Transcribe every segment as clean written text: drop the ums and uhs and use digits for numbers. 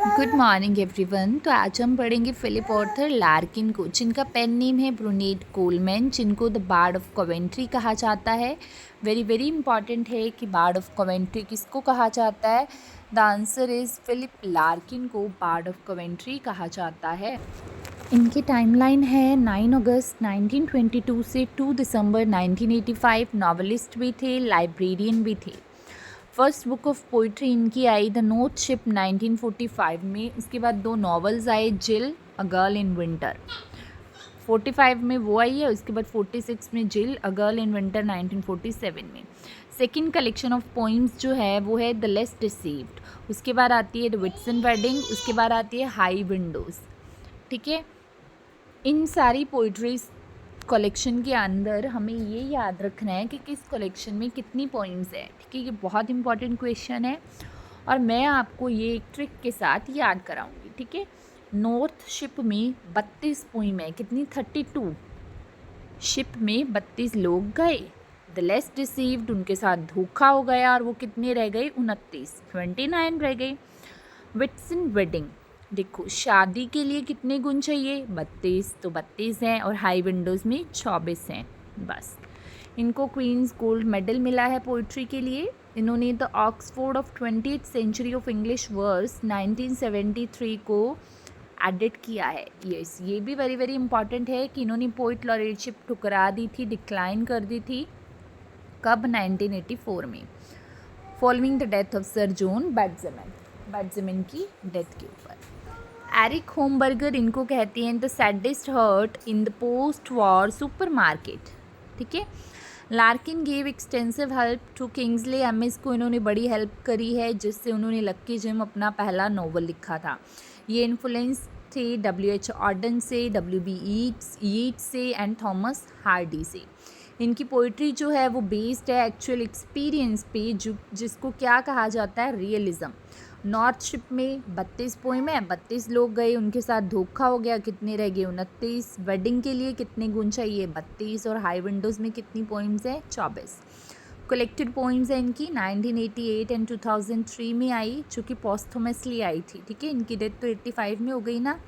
Good morning everyone. तो आज हम पढ़ेंगे फिलिप ऑर्थर लार्किन को, जिनका पेन नेम है ब्रूनेट कोलमैन, जिनको द बार्ड ऑफ कवेंट्री कहा जाता है। वेरी वेरी इंपॉर्टेंट है कि बार्ड ऑफ कवेंट्री किसको कहा जाता है। The answer is Philip Larkin को बार्ड ऑफ कवेंट्री कहा जाता है। इनकी टाइमलाइन है 9 अगस्त 1922 से 2 दिसंबर 1985। नॉवलिस्ट भी थे, लाइब्रेरियन भी थे। फर्स्ट बुक ऑफ पोइट्री इनकी आई द नोट शिप 1945 में। उसके बाद दो नॉवेल्स आए, जिल अ गर्ल इन विंटर 45 में वो आई है। उसके बाद 46 में जिल अ गर्ल इन विंटर 1947 में। सेकेंड कलेक्शन ऑफ पोइम्स जो है वो है द लेस डिसीव्ड। उसके बाद आती है द विट्सन वेडिंग। उसके बाद आती है हाई विंडोज़। ठीक है, इन सारी पोइट्रीज कलेक्शन के अंदर हमें ये याद रखना है कि किस कलेक्शन में कितनी पोइम्स है। ठीक है, ये बहुत इंपॉर्टेंट क्वेश्चन है और मैं आपको ये एक ट्रिक के साथ याद कराऊंगी। ठीक है, नॉर्थ शिप में 32 पोइम है। कितनी? 32। शिप में 32 लोग गए। द लेस डिसीव्ड, उनके साथ धोखा हो गया और वो कितने रह गए? 29 रह गए। विट्सन वेडिंग, देखो शादी के लिए कितने गुण चाहिए? 32, तो 32 हैं और हाई विंडोज़ में 24 हैं। बस इनको क्वींस गोल्ड मेडल मिला है पोइट्री के लिए। इन्होंने the Oxford of 20th century of English verse 1973 को एडिट किया है। यस, ये भी वेरी वेरी इंपॉर्टेंट है कि इन्होंने पोइट लॉरेटशिप ठुकरा दी थी, डिक्लाइन कर दी थी। कब? 1984 में, following the death of sir John Betjeman की डेथ के ऊपर। एरिक होमबर्गर इनको कहते हैं the saddest heart in the post war supermarket. ठीक है, Larkin gave extensive help to Kingsley Amis को इन्होंने बड़ी हेल्प करी है, जिससे उन्होंने लक्की जिम अपना पहला नोवेल लिखा था। ये इन्फ्लुएंस थे W.H. ऑर्डन से, W.B. यीट्स से एंड थॉमस हार्डी से। इनकी पोइट्री जो है वो बेस्ड है एक्चुअल एक्सपीरियंस पे, जिसको क्या कहा जाता है? रियलिज्म। नॉर्थ शिप में 32 पोइम है, 32 लोग गए, उनके साथ धोखा हो गया, कितने रह गए? 29। वेडिंग के लिए कितने गुण चाहिए? 32। और हाई विंडोज़ में कितनी पोइम्स है? 24। कलेक्टेड पोइम्स है इनकी 1988 एंड 2003 में आई, जो कि पोस्टमसली आई थी। ठीक है, इनकी डेथ तो 85 में हो गई ना।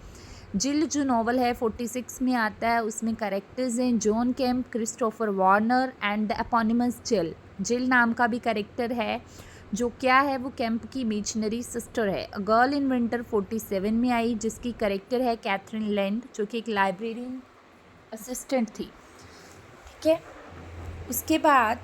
जिल जो नॉवल है 46 में आता है। उसमें कैरेक्टर्स हैं John camp, Christopher Warner and the eponymous जिल। जिल नाम का भी कैरेक्टर है, जो क्या है? वो कैंप की इमेजिनरी सिस्टर है। अ गर्ल इन विंटर 47 में आई, जिसकी कैरेक्टर है कैथरीन लैंड, जो कि एक लाइब्रेरियन असिस्टेंट थी। ठीक है, उसके बाद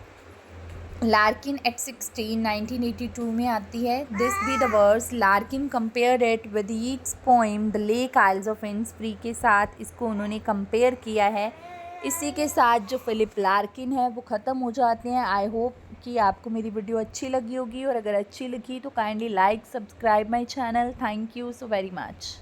लार्किन एट 16 1982 में आती है। This be the verse Larkin compare it with Yeats poem the lake isles of Innisfree के साथ इसको उन्होंने कंपेयर किया है। इसी के साथ जो फिलिप लार्किन है वो ख़त्म हो जाते हैं। आई होप कि आपको मेरी वीडियो अच्छी लगी होगी, और अगर अच्छी लगी तो kindly like subscribe my channel. Thank you so very much.